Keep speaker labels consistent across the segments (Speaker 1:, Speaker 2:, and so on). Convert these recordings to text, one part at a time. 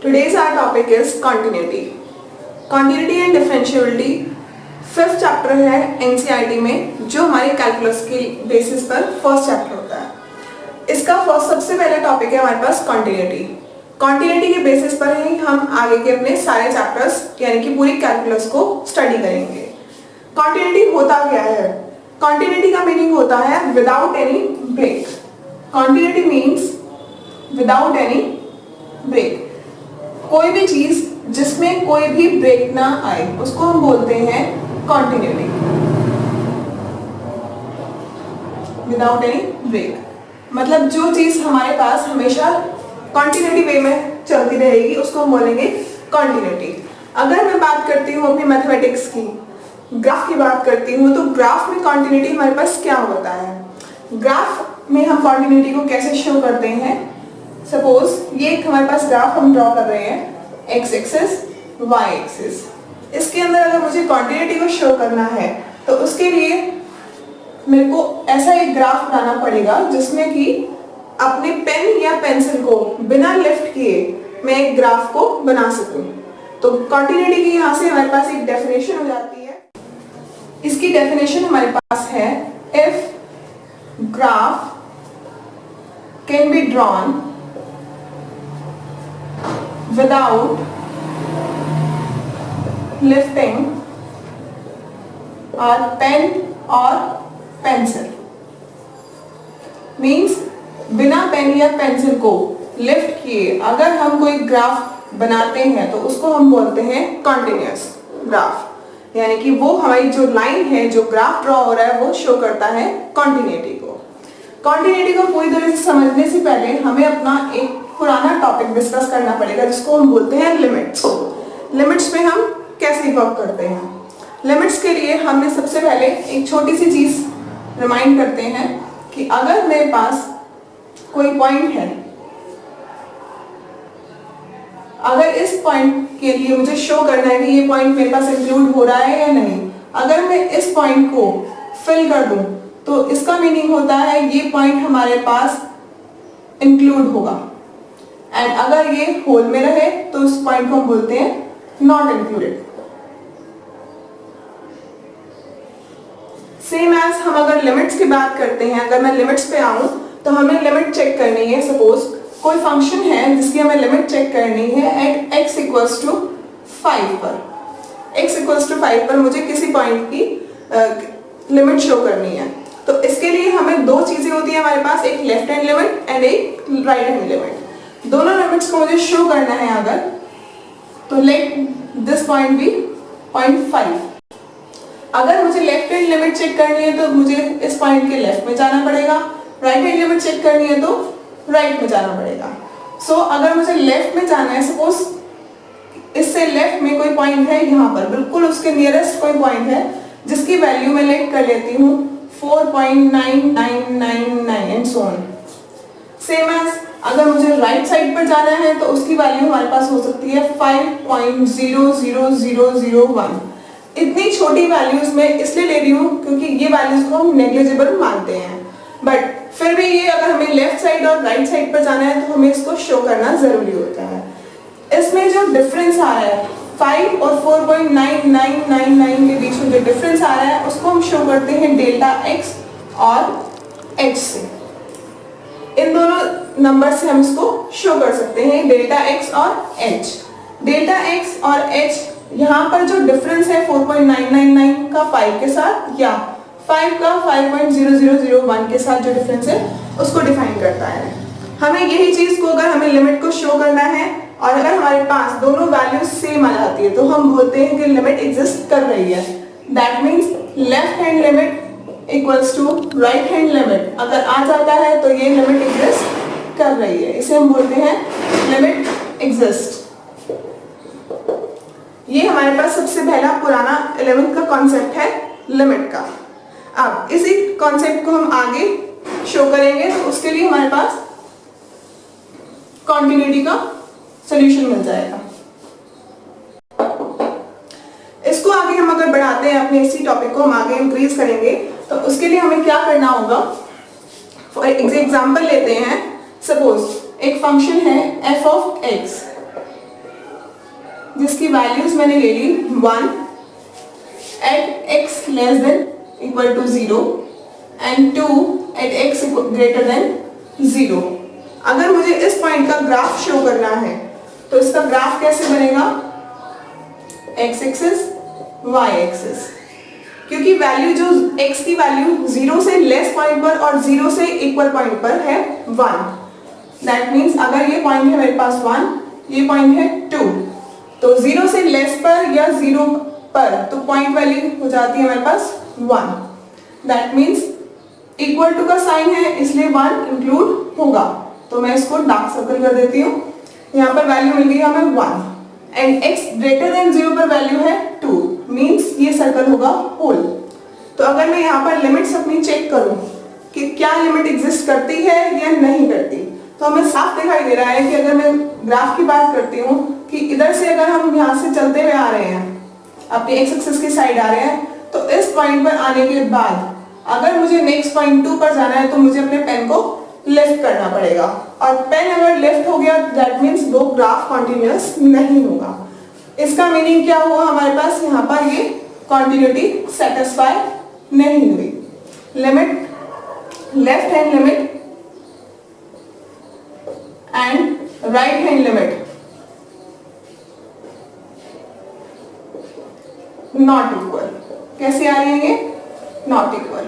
Speaker 1: Today's our topic is continuity. Continuity and differentiability fifth chapter है NCERT में, जो हमारे कैलकुलस की बेसिस पर फर्स्ट चैप्टर होता है। इसका सबसे पहला टॉपिक है हमारे पास कॉन्टिन्यूटी। कॉन्टिन्यूटी के बेसिस पर ही हम आगे के अपने सारे चैप्टर्स यानी कि पूरी कैलकुलस को स्टडी करेंगे। कॉन्टिन्यूटी होता क्या है? कॉन्टिन्यूटी का मीनिंग होता है without any break. Continuity means without any break. कोई भी चीज जिसमें कोई भी ब्रेक ना आए उसको हम बोलते हैं कॉन्टिन्यूटी, विदाउट एनी ब्रेक। मतलब जो चीज हमारे पास हमेशा कॉन्टिन्यूटी वे में चलती रहेगी उसको हम बोलेंगे कॉन्टिन्यूटी। अगर मैं बात करती हूँ अपनी मैथमेटिक्स की, ग्राफ की बात करती हूँ, तो ग्राफ में कॉन्टिन्यूटी हमारे पास क्या होता है? ग्राफ में हम कॉन्टिन्यूटी को कैसे शो करते हैं? सपोज ये एक हमारे पास ग्राफ हम ड्रॉ कर रहे हैं, एक्स एक्सिस वाई एक्सिस। इसके अंदर अगर मुझे कॉन्टिन्यूटी को शो करना है तो उसके लिए मेरे को ऐसा एक ग्राफ बनाना पड़ेगा जिसमें कि अपने पेन या पेंसिल को बिना लिफ्ट किए मैं एक ग्राफ को बना सकूं। तो कॉन्टिन्यूटी की यहाँ से हमारे पास एक डेफिनेशन हो जाती है। इसकी डेफिनेशन हमारे पास है, if graph can be drawn without lifting our pen or pencil, means बिना पेन या पेंसिल को लिफ्ट किए अगर हम कोई ग्राफ बनाते हैं तो उसको हम बोलते हैं कॉन्टिन्यूअस ग्राफ। यानी कि वो हमारी जो लाइन है, जो ग्राफ ड्रॉ हो रहा है, वो शो करता है कॉन्टिन्यूटी को। कॉन्टिन्यूटी को पूरी तरह से समझने से पहले हमें अपना एक पुराना टॉपिक डिस्कस करना पड़ेगा जिसको हम बोलते हैं लिमिट्स। लिमिट्स में हम कैसे वर्क करते हैं? लिमिट्स के लिए हमने सबसे पहले एक छोटी सी चीज रिमाइंड करते हैं कि अगर मेरे पास कोई पॉइंट है, अगर इस पॉइंट के लिए मुझे शो करना है कि ये पॉइंट मेरे पास इंक्लूड हो रहा है या नहीं, अगर मैं इस पॉइंट को फिल कर दूं तो इसका मीनिंग होता है ये पॉइंट हमारे पास इंक्लूड होगा। एंड अगर ये होल में रहे तो उस पॉइंट को हम बोलते हैं नॉट इंक्लूडेड। सेम एज हम अगर लिमिट्स की बात करते हैं, अगर मैं लिमिट्स पे आऊं तो हमें लिमिट चेक करनी है। सपोज कोई फंक्शन है जिसकी हमें लिमिट चेक करनी है एट x इक्वल्स टू 5 पर। x इक्वल्स टू 5 पर मुझे किसी पॉइंट की लिमिट शो करनी है। तो इसके लिए हमें दो चीजें होती है हमारे पास, एक लेफ्ट हैंड लिमिट एंड एक राइट हैंड लिमिट। दोनों लिमिट्स को मुझे शो करना है अगर, तो लेट दिस पॉइंट बी 0.5। अगर मुझे लेफ्ट हैंड लिमिट चेक करनी है तो मुझे इस पॉइंट के लेफ्ट में जाना पड़ेगा, राइट हैंड लिमिट चेक करनी है तो राइट में जाना पड़ेगा। सो अगर मुझे लेफ्ट में जाना है, सपोज इससे लेफ्ट में कोई पॉइंट है, यहाँ पर बिल्कुल उसके नियरेस्ट कोई पॉइंट है जिसकी वैल्यू मैं लेट कर लेती हूँ 4.9999 and so on. Same as अगर मुझे राइट साइड पर जाना है तो उसकी वैल्यू हमारे पास हो सकती है 5.00001। इतनी छोटी वैल्यूज मैं इसलिए ले रही हूँ क्योंकि ये वैल्यूज को हम नेग्लिजिबल मानते हैं, बट फिर भी ये अगर हमें लेफ्ट साइड और राइट साइड पर जाना है तो हमें इसको शो करना जरूरी होता है। इसमें जो डिफरेंस आ रहा है 5 और 4.9999 के बीच में जो डिफरेंस आ रहा है उसको हम शो करते हैं डेल्टा x और h से। इन दोनों नंबर से हम इसको शो कर सकते हैं, डेल्टा x और h। डेल्टा x और h यहाँ पर जो डिफरेंस है 4.999 का 5 के साथ या 5 का 5.0001 के साथ जो डिफरेंस है उसको डिफाइन करता है। हमें यही चीज को अगर हमें लिमिट को शो करना है और अगर हमारे पास दोनों वैल्यूज सेम आ जाती है तो हम बोलते हैं कि लिमिट एग्जिस्ट कर रही है। That means left hand limit equals to right hand limit अगर आ जाता है तो ये लिमिट एग्जिस्ट कर रही है, इसे हम बोलते हैं लिमिट एग्जिस्ट। ये हमारे पास सबसे पहला पुराना 11th का कॉन्सेप्ट है लिमिट का। अब इसी कॉन्सेप्ट को हम आगे शो करेंगे तो उसके लिए हमारे पास कॉन्टिन्यूटी का सॉल्यूशन मिल जाएगा। इसको आगे हम अगर बढ़ाते हैं, अपने इसी टॉपिक को हम आगे इंक्रीज करेंगे तो उसके लिए हमें क्या करना होगा। फॉर एग्जाम्पल लेते हैं, सपोज एक फंक्शन है f ऑफ x। जिसकी वैल्यूज मैंने ले ली 1 at x less than equal to 0 and 2 at x greater than 0। अगर मुझे इस पॉइंट का ग्राफ शो करना है तो इसका ग्राफ कैसे बनेगा, x एक्सिस y एक्सिस, क्योंकि वैल्यू जो x की वैल्यू 0 से लेस पॉइंट पर और 0 से इक्वल पॉइंट पर है 1। दैट मीन्स अगर ये पॉइंट है मेरे पास 1, ये पॉइंट है 2, तो 0 से लेस पर या 0 पर तो पॉइंट वैल्यू हो जाती है हमारे पास 1। दैट मीन्स इक्वल टू का साइन है इसलिए 1 इंक्लूड होगा, तो मैं इसको डार्क सर्कल कर देती हूँ। यहाँ पर वैल्यू मिल गई हमें 1 एंड x ग्रेटर देन 0 पर वैल्यू है 2, मीन्स ये सर्कल होगा होल। तो अगर मैं यहाँ पर लिमिट्स अपनी चेक करूँ कि क्या लिमिट एग्जिस्ट करती है या नहीं करती, तो हमें साफ दिखाई दे रहा है कि अगर मैं ग्राफ की बात करती हूँ कि इधर से अगर हम यहाँ से चलते हुए आ रहे हैं, अपनी एक्स एक्सिस की साइड आ रहे हैं, तो इस पॉइंट पर आने के बाद अगर मुझे नेक्स्ट पॉइंट 2 पर जाना है तो मुझे अपने पेन को लेफ्ट करना पड़ेगा, और पेन अगर लेफ्ट हो गया दैट मीन्स वो ग्राफ कॉन्टिन्यूअस नहीं होगा। इसका मीनिंग क्या हुआ, हमारे पास यहाँ पर ये कॉन्टिन्यूटी सेटिस्फाई नहीं हुई। Limit left hand limit and right hand limit not equal. कैसे आ रही है ये, नॉट इक्वल,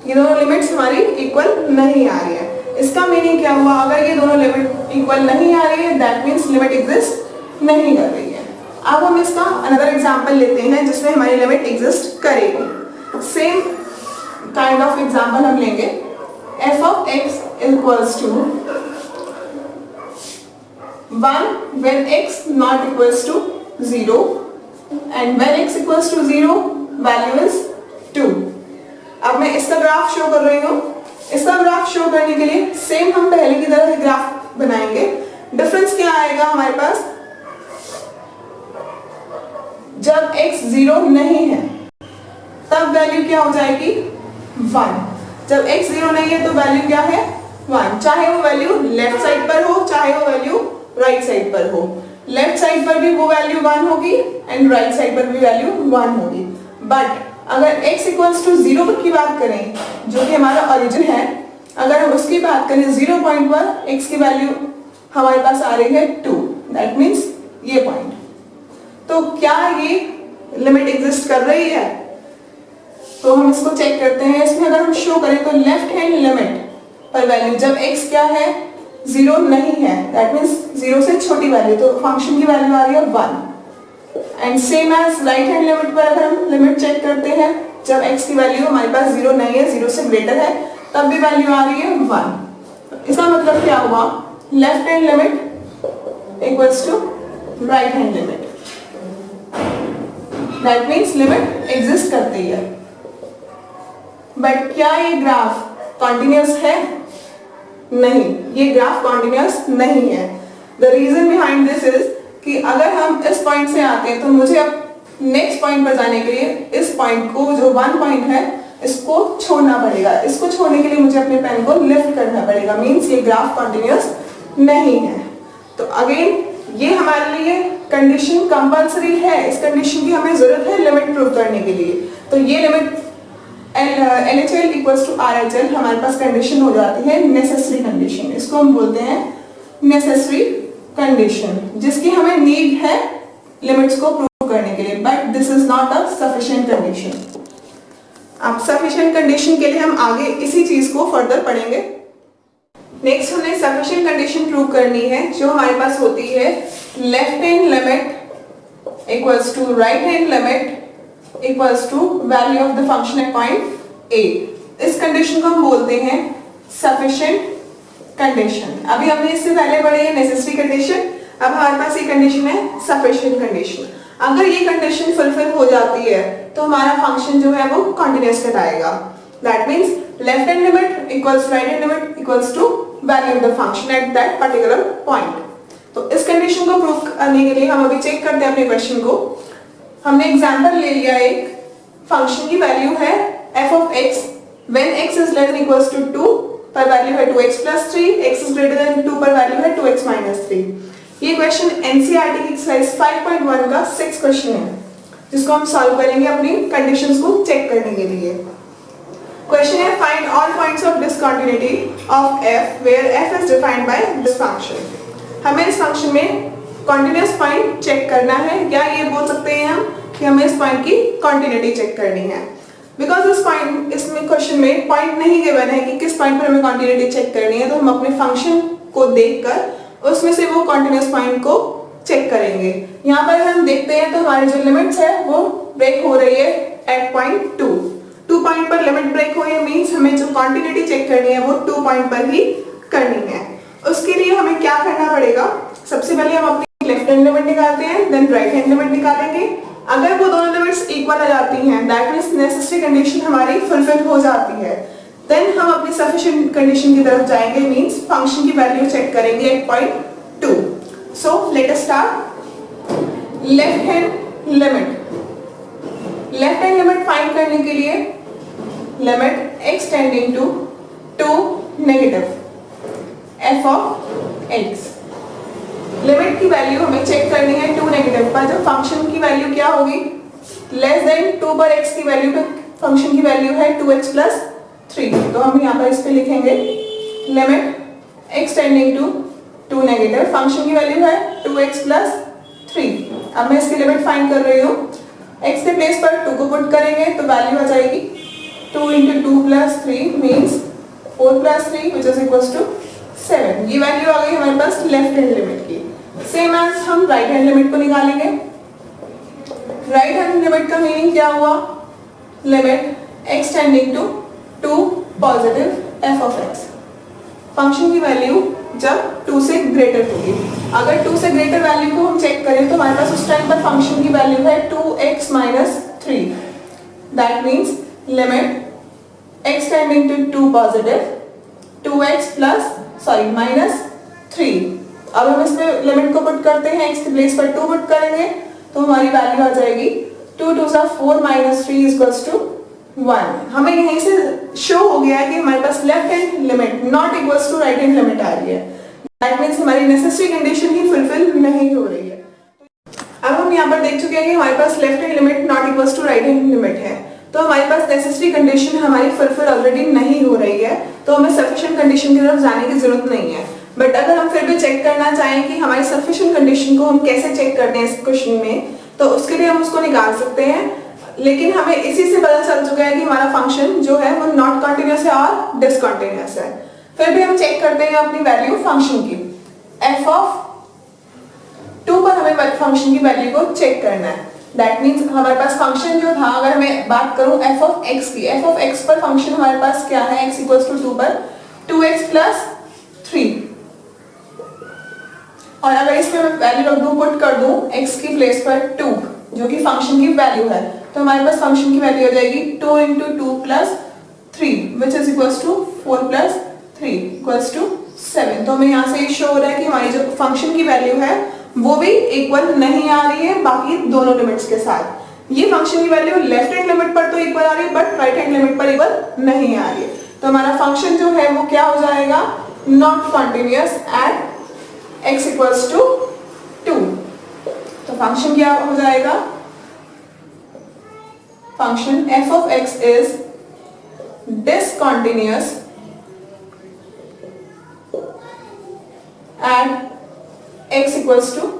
Speaker 1: ये दोनों लिमिट्स हमारी इक्वल नहीं आ रही है। इसका मीनिंग क्या हुआ, अगर ये दोनों लिमिट इक्वल नहीं आ रही है दैट मीन्स लिमिट एग्जिस्ट नहीं कर रही है। अब हम इसका अनदर एग्जांपल लेते हैं जिसमें हमारी लिमिट एग्जिस्ट करेगी। सेम काइंड ऑफ एग्जांपल हम लेंगे, f of x equals to 1 when x not equals to 0 and when x equals to 0 value is 2। अब मैं इसका ग्राफ शो कर रही हूँ। इसका ग्राफ शो करने के लिए सेम हम पहले की तरह ग्राफ बनाएंगे। डिफरेंस क्या आएगा हमारे पास, जब x 0 नहीं है तब वैल्यू क्या हो जाएगी 1। जब x 0 नहीं है तो वैल्यू क्या है 1, चाहे वो वैल्यू लेफ्ट साइड पर हो चाहे वो वैल्यू राइट साइड पर हो। लेफ्ट साइड पर भी वो वैल्यू 1 होगी एंड राइट साइड पर भी वैल्यू 1 होगी। बट अगर x इक्वल्स टू 0 की बात करें जो कि हमारा ओरिजिन है, अगर हम उसकी बात करें 0 पॉइंट पर x की वैल्यू हमारे पास आ रही है 2, दैट मीन्स ये पॉइंट, तो क्या ये लिमिट एग्जिस्ट कर रही है, तो हम इसको चेक करते हैं। इसमें अगर हम शो करें तो लेफ्ट हैंड लिमिट पर वैल्यू जब x क्या है 0 नहीं है दैट मीन्स 0 से छोटी वैल्यू, तो फंक्शन की वैल्यू आ रही है 1। And same as right hand limit पर अगर हम लिमिट चेक करते हैं जब x की वैल्यू हमारे पास 0 नहीं है 0 से ग्रेटर है तब भी वैल्यू आ रही है 1। इसका मतलब क्या हुआ, left hand limit equals to right hand limit, that means limit exist करती है। बट क्या ये ग्राफ कॉन्टिन्यूअस है, नहीं, ये ग्राफ कॉन्टिन्यूअस नहीं है। The reason behind this is कि अगर हम इस पॉइंट से आते हैं तो मुझे अब नेक्स्ट पॉइंट पर जाने के लिए इस पॉइंट को जो 1 पॉइंट है इसको छोड़ना पड़ेगा। इसको छोड़ने के लिए मुझे अपने पेन को लिफ्ट करना पड़ेगा, मीन्स ये ग्राफ कॉन्टिन्यूअस नहीं है। तो अगेन ये हमारे लिए कंडीशन कंपल्सरी है, इस कंडीशन की हमें जरूरत है लिमिट प्रूव करने के लिए। तो ये limit LHL equals to RHL हमारे पास कंडीशन हो जाती है नेसेसरी कंडीशन। इसको हम बोलते हैं नेसेसरी कंडीशन, जिसकी हमें नीड है लिमिट्स को प्रूव करने के लिए, but this is not a sufficient condition. अब सफिशिएंट कंडीशन के लिए हम आगे इसी चीज को फर्दर पढ़ेंगे। नेक्स्ट हमें सफिशिएंट कंडीशन प्रूव करनी है जो हमारे पास होती है left hand limit equals to right hand limit equals to value of the function at point A. इस कंडीशन को हम बोलते हैं सफिशिएंट कंडीशन। अभी हमने इससे पहले पढ़ी है नेसेसरी कंडीशन, अब हमारे पास ये कंडीशन है सफिशिएंट कंडीशन। अगर ये कंडीशन फुलफिल हो जाती है तो हमारा फंक्शन जो है वो कंटीन्यूअस कहलाएगा। That means left hand limit equals right hand limit equals to value of the function at that particular point. तो इस कंडीशन को प्रूव करने के लिए हम अभी चेक करते हैं अपने क्वेश्चन को। हमने एग्जांपल ले लिया, एक फंक्शन की वैल्यू है f of x when x is less than equals to 2 पर वैल्यू है 2x plus 3, x is greater than 2 पर वैल्यू है 2x minus 3। ये क्वेश्चन एनसीईआरटी की एक्सरसाइज 5.1 का 6 क्वेश्चन है, जिसको हम सॉल्व करेंगे अपनी कंडीशंस को चेक करने के लिए। क्वेश्चन है find all points of discontinuity of f where f is defined by this function. हमें इस फंक्शन में कॉन्टिन्यूअस पॉइंट चेक करना है, या ये बोल सकते हैं हम कि हमें इस पॉइंट की कॉन्टिन्यूटी चेक करनी है। बिकॉज इसमें क्वेश्चन में पॉइंट नहीं गिवन है कि किस पॉइंट पर हमें कॉन्टिन्यूटी चेक करनी है, तो हम अपने फंक्शन को देखकर उसमें से वो कॉन्टिन्यूअस पॉइंट को चेक करेंगे। यहाँ पर हम देखते हैं तो हमारी जो लिमिट्स है वो ब्रेक हो रही है एट पॉइंट 2 पॉइंट पर लिमिट ब्रेक हो रही है, मीन्स हमें जो कॉन्टिन्यूटी चेक करनी है वो 2 पॉइंट पर ही करनी है। उसके लिए हमें क्या करना पड़ेगा, सबसे पहले हम अपनी लेफ्ट हैंड लिमिट निकालते हैं, देन राइट हैंड लिमिट निकालेंगे। अगर वो दोनों लिमिट्स इक्वल आ जाती हैं, दैट मींस नेसेसरी कंडीशन हमारी फुलफिल हो जाती है, देन हम अपनी सफिशिएंट कंडीशन की तरफ जाएंगे, मींस फंक्शन की वैल्यू चेक करेंगे at point 2। So let us start. Left hand limit find करने के लिए limit x tending to negative f of x, limit की वैल्यू हमें चेक करनी है 2 नेगेटिव पर। जब फंक्शन की वैल्यू क्या होगी, लेस देन 2 पर x की वैल्यू पे फंक्शन की वैल्यू है 2x प्लस 3, तो हम यहाँ पर इस पे लिखेंगे limit x tending to negative, function की वैल्यू है 2x प्लस 3। अब मैं इसकी लिमिट फाइंड कर रही हूँ, x के प्लेस पर 2 को पुट करेंगे तो वैल्यू आ जाएगी 2 into 2 plus 3 means 4 plus 3 which is equals to 7। ये वैल्यू आ गई हमारे पास लेफ्ट हैंड लिमिट की। सेम एज हम राइट हैंड लिमिट को निकालेंगे। राइट हैंड लिमिट का मीनिंग क्या हुआ, limit x tending to positive f of x, function की वैल्यू जब 2 से ग्रेटर होगी। अगर 2 से ग्रेटर वैल्यू को हम चेक करें तो हमारे पास उस टाइम पर फंक्शन की वैल्यू है 2x minus 3, that means limit x tending to positive 2x minus 3। अब हम इसमें लिमिट को पुट करते हैं, x के प्लेस पर 2 पुट करेंगे तो हमारी वैल्यू आ जाएगी 2 2 4 minus 3 इक्वल्स टू 1। हमें यहीं से शो हो गया है कि हमारे पास left hand limit not equals to right hand limit आ रही है, दैट मीन्स हमारी नेसेसरी कंडीशन ही फुलफिल नहीं हो रही है। अब हम यहाँ पर देख चुके हैं कि हमारे पास left hand limit not equals to right hand limit है, तो हमारे पास नेसेसरी कंडीशन हमारी फुलफिल ऑलरेडी नहीं हो रही है, तो हमें सफिशिएंट कंडीशन की तरफ जाने की जरूरत नहीं है। बट अगर हम फिर भी चेक करना चाहें कि हमारी सफिशिएंट कंडीशन को हम कैसे चेक करते हैं इस क्वेश्चन में, तो उसके लिए हम उसको निकाल सकते हैं। लेकिन हमें इसी से पता चल चुका है कि हमारा फंक्शन जो है वो नॉट कंटिन्यूअस है और डिसकंटिन्यूअस है। फिर भी हम चेक करते हैं अपनी वैल्यू फंक्शन की। f ऑफ 2 पर हमें फंक्शन की वैल्यू को चेक करना है, दैट मीन्स हमारे पास फंक्शन जो था, अगर मैं बात करूं f ऑफ x की, f ऑफ x पर फंक्शन हमारे पास क्या है, x इक्वल्स टू 2 पर 2x प्लस 3, और अगर इसमें मैं वैल्यू रख दूं, पुट कर दूं x की प्लेस पर 2 जो कि फंक्शन की वैल्यू है, तो हमारे पास फंक्शन की वैल्यू हो जाएगी 2 into 2 plus 3 which is equals to 4 plus 3 equals to 7। तो हमें यहाँ से शो हो रहा है कि हमारी जो फंक्शन की वैल्यू है वो भी इक्वल नहीं आ रही है बाकी दोनों लिमिट्स के साथ। ये फंक्शन की वैल्यू लेफ्ट हैंड लिमिट पर तो इक्वल आ रही है बट राइट हैंड लिमिट पर इक्वल नहीं आ रही है, तो हमारा फंक्शन जो है वो क्या हो जाएगा, not continuous at x equals to 2। तो फंक्शन क्या हो जाएगा, function f of x is discontinuous at x equals to